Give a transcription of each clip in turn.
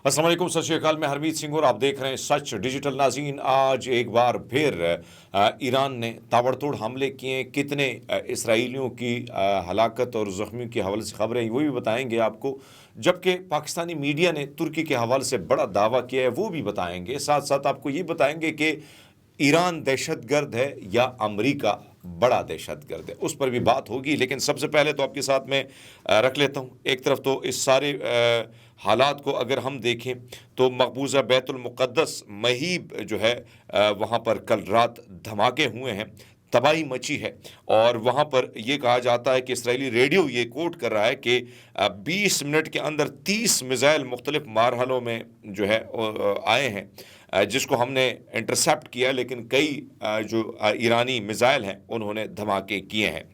अस्सलाम वालेकुम, सत श्री अकाल। मैं हरमीत सिंह और आप देख रहे हैं सच डिजिटल। नाज़रीन, आज एक बार फिर ईरान ने ताबड़तोड़ हमले किए। कितने इसराइलियों की हलाकत और ज़ख्मियों के हवाले से खबरें वो भी बताएंगे आपको, जबकि पाकिस्तानी मीडिया ने तुर्की के हवाले से बड़ा दावा किया है वो भी बताएंगे। साथ साथ आपको ये बताएंगे कि ईरान दहशतगर्द है या अमेरिका बड़ा दहशतगर्द है, उस पर भी बात होगी। लेकिन सबसे पहले तो आपके साथ में रख लेता हूँ, एक तरफ तो इस सारे हालात को अगर हम देखें तो मकबूजा बैतुल मुक़द्दस महीब जो है वहाँ पर कल रात धमाके हुए हैं, तबाही मची है। और वहाँ पर ये कहा जाता है कि इसराइली रेडियो ये कोट कर रहा है कि 20 मिनट के अंदर 30 मिसाइल मुख्तलिफ मारहलों में जो है आए हैं, जिसको हमने इंटरसेप्ट किया, लेकिन कई जो ईरानी मिसाइल हैं उन्होंने धमाके किए हैं।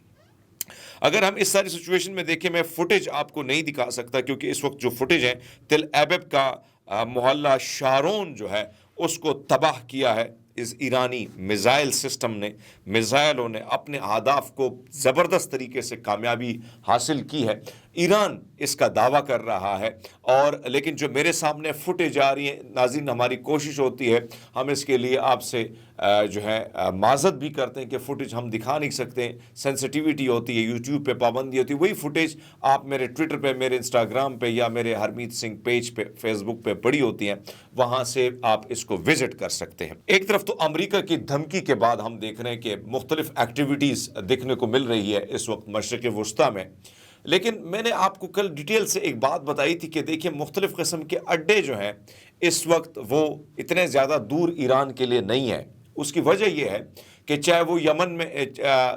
अगर हम इस सारी सिचुएशन में देखें, मैं फुटेज आपको नहीं दिखा सकता क्योंकि इस वक्त जो फुटेज है तिल एबब का मोहल्ला शारोन जो है उसको तबाह किया है इस ईरानी मिसाइल सिस्टम ने। मिसाइलों ने अपने अहदाफ को ज़बरदस्त तरीके से कामयाबी हासिल की है। ईरान इसका दावा कर रहा है, और लेकिन जो मेरे सामने फुटेज आ रही है, नाज़रीन हमारी कोशिश होती है, हम इसके लिए आपसे जो है माज़रत भी करते हैं कि फुटेज हम दिखा नहीं सकते, सेंसिटिविटी होती है, यूट्यूब पे पाबंदी होती है। वही फुटेज आप मेरे ट्विटर पे, मेरे इंस्टाग्राम पे या मेरे हरमीत सिंह पेज पे फेसबुक पे पड़ी होती हैं, वहाँ से आप इसको विजिट कर सकते हैं। एक तरफ तो अमेरिका की धमकी के बाद हम देख रहे हैं कि मुख्तलिफ एक्टिविटीज़ देखने को मिल रही है इस वक्त मशरिक़ वुस्ता में। लेकिन मैंने आपको कल डिटेल से एक बात बताई थी कि देखिए मुख्तलिफ़ किस्म के अड्डे जो हैं इस वक्त वो इतने ज़्यादा दूर ईरान के लिए नहीं है। उसकी वजह यह है कि चाहे वो यमन में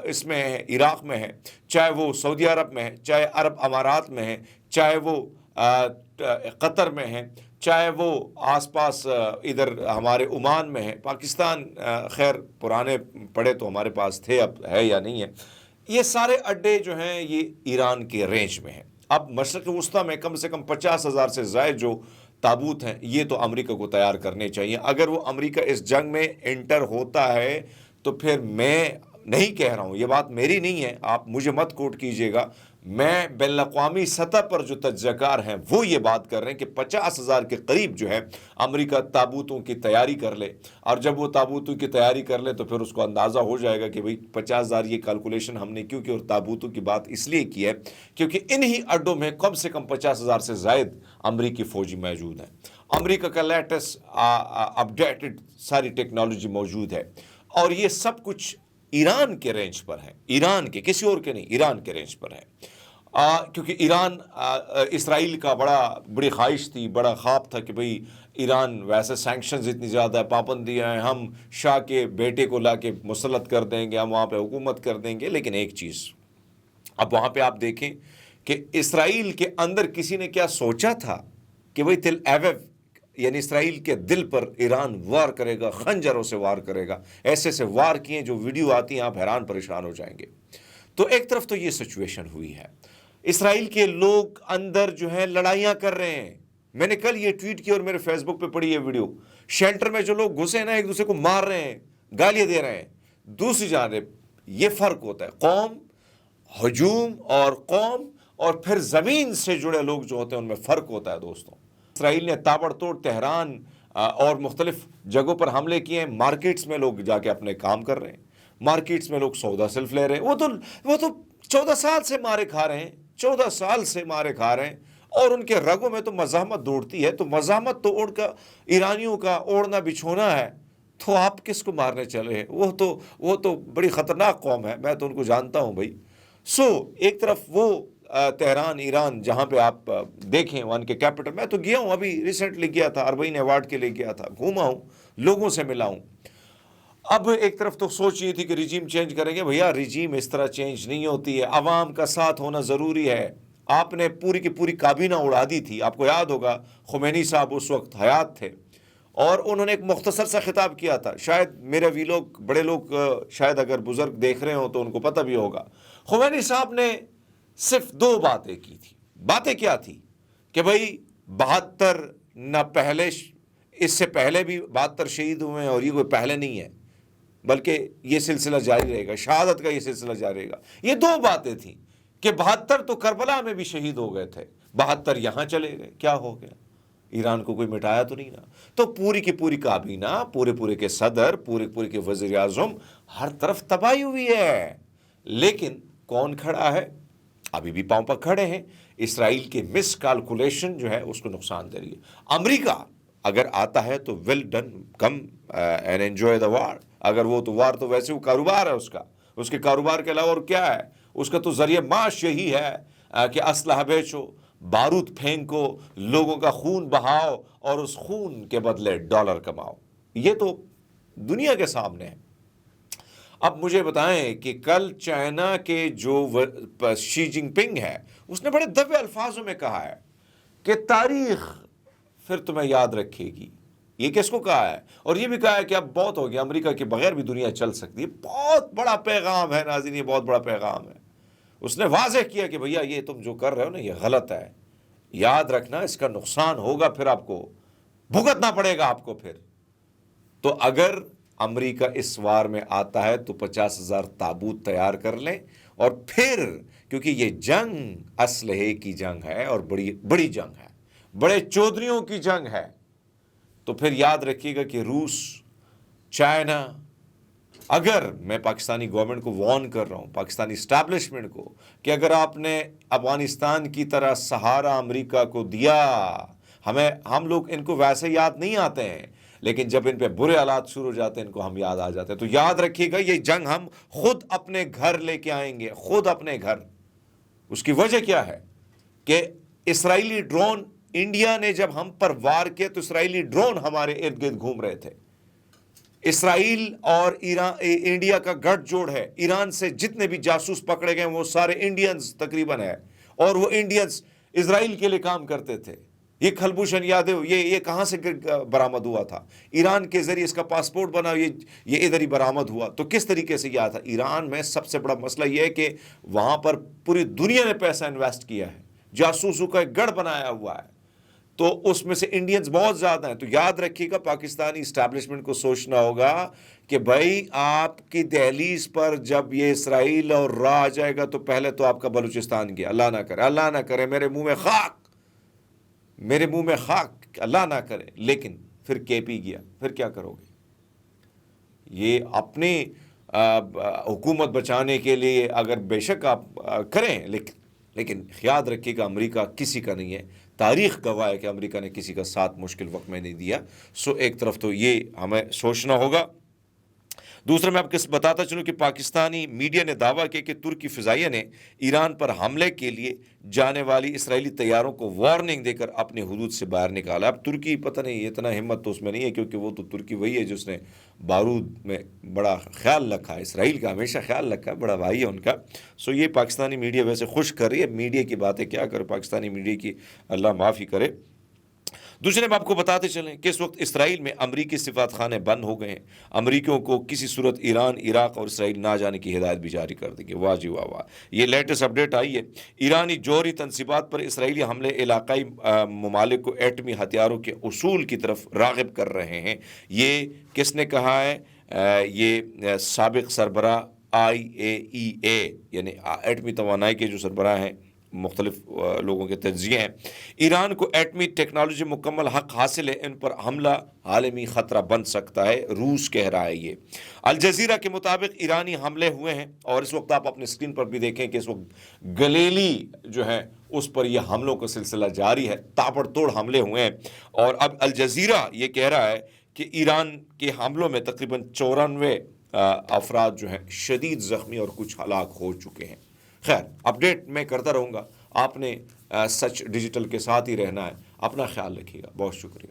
इसमें है, इराक़ में है, चाहे वो सऊदी अरब में है, चाहे अरब अमारात में है, चाहे वो कतर में है, चाहे वो आसपास इधर हमारे ओमान में है, पाकिस्तान खैर पुराने पड़े तो हमारे पास थे, अब है या नहीं है, ये सारे अड्डे जो हैं ये ईरान के रेंज में हैं। अब मशरिक़ वुस्ता में कम से कम 50,000 से ज़ायद जो ताबूत हैं ये तो अमेरिका को तैयार करने चाहिए। अगर वो अमेरिका इस जंग में एंटर होता है तो फिर मैं नहीं कह रहा हूँ, ये बात मेरी नहीं है, आप मुझे मत कोट कीजिएगा, मैं बैनुल-अक़वामी सतह पर जो तज्ज़ियाकार हैं वो ये बात कर रहे हैं कि 50,000 के करीब जो है अमेरिका ताबूतों की तैयारी कर ले। और जब वो ताबूतों की तैयारी कर ले तो फिर उसको अंदाज़ा हो जाएगा कि भाई 50,000 ये कैलकुलेशन हमने क्यों की, और ताबूतों की बात इसलिए की है क्योंकि इन्हीं अड्डों में कम से कम 50,000 से ज़ायद अमरीकी फ़ौजी मौजूद हैं। अमरीका का लेटेस्ट अपडेटेड सारी टेक्नोलॉजी मौजूद है, और ये सब कुछ ईरान के रेंज पर है, ईरान के, किसी और के नहीं, ईरान के रेंज पर है। क्योंकि ईरान इसराइल का बड़ी ख्वाहिश थी, बड़ा ख्वाब था कि भाई ईरान वैसे सैंक्शंस इतनी ज़्यादा पाबंदियाँ हैं, हम शाह के बेटे को ला के मुसल्लत कर देंगे, हम वहाँ पे हुकूमत कर देंगे। लेकिन एक चीज़ अब वहाँ पे आप देखें कि इसराइल के अंदर किसी ने क्या सोचा था कि भाई तिल एविव यानी इसराइल के दिल पर ईरान वार करेगा, खंजरों से वार करेगा। ऐसे से वार किए जो वीडियो आती हैं आप हैरान परेशान हो जाएंगे। तो एक तरफ तो ये सिचुएशन हुई है, इसराइल के लोग अंदर जो है लड़ाइयाँ कर रहे हैं। मैंने कल ये ट्वीट किया और मेरे फेसबुक पे पड़ी ये वीडियो, शेल्टर में जो लोग घुसे ना एक दूसरे को मार रहे हैं, गालियाँ दे रहे हैं। दूसरी जानिब ये फ़र्क होता है कौम, हजूम और कौम, और फिर ज़मीन से जुड़े लोग जो होते हैं उनमें फ़र्क होता है दोस्तों। इसराइल ने ताबड़तोड़ तेहरान और मुख्तलिफ जगहों पर हमले किए हैं। मार्केट्स में लोग जाके अपने काम कर रहे हैं, मार्केट्स में लोग सौदा सिल्फ ले रहे हैं। वो तो 14 साल से मारे खा रहे हैं, 14 साल से मारे खा रहे हैं, और उनके रगों में तो मज़ाहमत दौड़ती है। तो मज़ाहमत तो ईरानियों का ओढ़ना बिछोना है, तो आप किसको मारने चले हैं? वो तो बड़ी ख़तरनाक कौम है, मैं तो उनको जानता हूँ भाई। एक तरफ वो तेहरान ईरान जहाँ पे आप देखें वन के कैपिटल, मैं तो गया हूँ, अभी रिसेंटली गया था, अरबईन अवार्ड के लिए गया था, घूमा हूँ, लोगों से मिला हूँ। अब एक तरफ तो सोच ये थी कि रिजीम चेंज करेंगे, भैया रिजीम इस तरह चेंज नहीं होती है, अवाम का साथ होना ज़रूरी है। आपने पूरी की पूरी काबीना उड़ा दी थी, आपको याद होगा खुमैनी साहब उस वक्त हयात थे और उन्होंने एक मुख्तसर सा खिताब किया था। शायद मेरे बड़े लोग शायद अगर बुज़ुर्ग देख रहे हो तो उनको पता भी होगा। खुमैनी साहब ने सिर्फ 2 बातें की थी। बातें क्या थी कि भाई 72 न पहले, इससे पहले भी 72 शहीद हुए हैं और ये कोई पहले नहीं है, बल्कि ये सिलसिला जारी रहेगा, शहादत का ये सिलसिला जारी रहेगा। ये 2 बातें थी कि 72 तो करबला में भी शहीद हो गए थे, 72 यहाँ चले गए, क्या हो गया? ایران کو کوئی مٹایا تو نہیں نا. تو پوری کی پوری کابینہ، پورے کے صدر، پورے کے وزیر اعظم، ہر طرف تباہی ہوئی ہے. لیکن کون کھڑا ہے؟ ابھی بھی پاؤں پر کھڑے ہیں. اسرائیل کی مس کیلکولیشن جو ہے اس کو نقصان دے رہی ہے. امریکہ اگر آتا ہے تو well done, come and enjoy the war. اگر وہ تو وار تو ویسے وہ کاروبار ہے اس کے کاروبار کے علاوہ اور کیا ہے؟ اس کا تو ذریعہ معاش یہی ہے کہ اسلحہ بیچو، بارود پھینکو، لوگوں کا خون بہاؤ اور اس خون کے بدلے ڈالر کماؤ. یہ تو دنیا کے سامنے ہے. اب مجھے بتائیں کہ کل چائنا کے جو شی جن پنگ ہے، اس نے بڑے دبے الفاظوں میں کہا ہے کہ تاریخ پھر تمہیں یاد رکھے گی. یہ کس کو کہا ہے؟ اور یہ بھی کہا ہے کہ اب بہت ہو گیا، امریکہ کے بغیر بھی دنیا چل سکتی ہے. بہت بڑا پیغام ہے ناظرین، یہ بہت بڑا پیغام ہے. اس نے واضح کیا کہ بھیا یہ تم جو کر رہے ہو نا، یہ غلط ہے. یاد رکھنا اس کا نقصان ہوگا، پھر آپ کو بھگتنا پڑے گا آپ کو پھر. تو اگر امریکہ اس وار میں آتا ہے تو 50,000 تابوت تیار کر لیں. اور پھر کیونکہ یہ جنگ اسلحے کی جنگ ہے اور بڑی جنگ ہے، بڑے چودھریوں کی جنگ ہے، تو پھر یاد رکھیے گا کہ روس، چائنا، اگر میں پاکستانی گورنمنٹ کو وارن کر رہا ہوں، پاکستانی اسٹیبلشمنٹ کو، کہ اگر آپ نے افغانستان کی طرح سہارا امریکہ کو دیا، ہم لوگ ان کو ویسے یاد نہیں آتے ہیں، لیکن جب ان پہ برے حالات شروع ہو جاتے ہیں ان کو ہم یاد آ جاتے ہیں. تو یاد رکھیے گا یہ جنگ ہم خود اپنے گھر لے کے آئیں گے، خود اپنے گھر. اس کی وجہ کیا ہے کہ اسرائیلی ڈرون، انڈیا نے جب ہم پر وار کیا تو اسرائیلی ڈرون ہمارے ارد گرد گھوم رہے تھے. اسرائیل اور انڈیا کا گٹھ جوڑ ہے. ایران سے جتنے بھی جاسوس پکڑے گئے وہ سارے انڈینز تقریباً ہے، اور وہ انڈینز اسرائیل کے لیے کام کرتے تھے. یہ کلبھوشن یادو یہ کہاں سے برآمد ہوا تھا؟ ایران کے ذریعے اس کا پاسپورٹ بنا، یہ ادھر ہی برآمد ہوا. تو کس طریقے سے یہ تھا؟ ایران میں سب سے بڑا مسئلہ یہ ہے کہ وہاں پر پوری دنیا نے پیسہ انویسٹ کیا ہے، جاسوسوں کا ایک گڑھ بنایا ہوا ہے. تو اس میں سے انڈینز بہت زیادہ ہیں. تو یاد رکھیے گا پاکستانی اسٹیبلشمنٹ کو سوچنا ہوگا کہ بھائی آپ کی دہلیز پر جب یہ اسرائیل اور راہ آ جائے گا تو پہلے تو آپ کا بلوچستان گیا. اللہ نہ کرے میرے منہ میں خاک، اللہ نہ کرے. لیکن پھر کے پی گیا، پھر کیا کرو گے؟ یہ اپنی حکومت بچانے کے لیے اگر بے شک آپ کریں، لیکن یاد رکھیے گا امریکہ کسی کا نہیں ہے. تاریخ گواہ ہے کہ امریکہ نے کسی کا ساتھ مشکل وقت میں نہیں دیا. سو ایک طرف تو یہ ہمیں سوچنا ہوگا. دوسرا میں آپ کو بتاتا چلوں کہ پاکستانی میڈیا نے دعویٰ کیا کہ ترکی فضائیہ نے ایران پر حملے کے لیے جانے والی اسرائیلی طیاروں کو وارننگ دے کر اپنے حدود سے باہر نکالا. اب ترکی پتہ نہیں اتنا ہمت تو اس میں نہیں ہے، کیونکہ وہ تو ترکی وہی ہے جس نے بارود میں بڑا خیال رکھا ہے، اسرائیل کا ہمیشہ خیال رکھا ہے، بڑا بھائی ہے ان کا. سو یہ پاکستانی میڈیا ویسے خوش کر رہی ہے. میڈیا کی باتیں کیا کرے، پاکستانی میڈیا کی اللہ معافی کرے. دوسرے میں آپ کو بتاتے چلیں کہ اس وقت اسرائیل میں امریکی سفارت خانے بند ہو گئے ہیں. امریکیوں کو کسی صورت ایران، عراق اور اسرائیل نہ جانے کی ہدایت بھی جاری کر دی گئی. واہ جی واہ. یہ لیٹسٹ اپڈیٹ آئی ہے. ایرانی جوہری تنصیبات پر اسرائیلی حملے علاقائی ممالک کو ایٹمی ہتھیاروں کے اصول کی طرف راغب کر رہے ہیں. یہ کس نے کہا ہے؟ یہ سابق سربراہ IAEA یعنی ایٹمی توانائی کے جو سربراہ ہیں، مختلف لوگوں کے تجزیے ہیں. ایران کو ایٹمی ٹیکنالوجی مکمل حق حاصل ہے، ان پر حملہ عالمی خطرہ بن سکتا ہے، روس کہہ رہا ہے. یہ الجزیرہ کے مطابق ایرانی حملے ہوئے ہیں، اور اس وقت آپ اپنے اسکرین پر بھی دیکھیں کہ اس وقت گلیلی جو ہے اس پر یہ حملوں کا سلسلہ جاری ہے. تابڑ توڑ حملے ہوئے ہیں، اور اب الجزیرہ یہ کہہ رہا ہے کہ ایران کے حملوں میں تقریباً 94 افراد جو ہیں شدید زخمی اور کچھ ہلاک ہو چکے ہیں. خیر، اپڈیٹ میں کرتا رہوں گا. آپ نے سچ ڈیجیٹل کے ساتھ ہی رہنا ہے. اپنا خیال رکھیے گا. بہت شکریہ.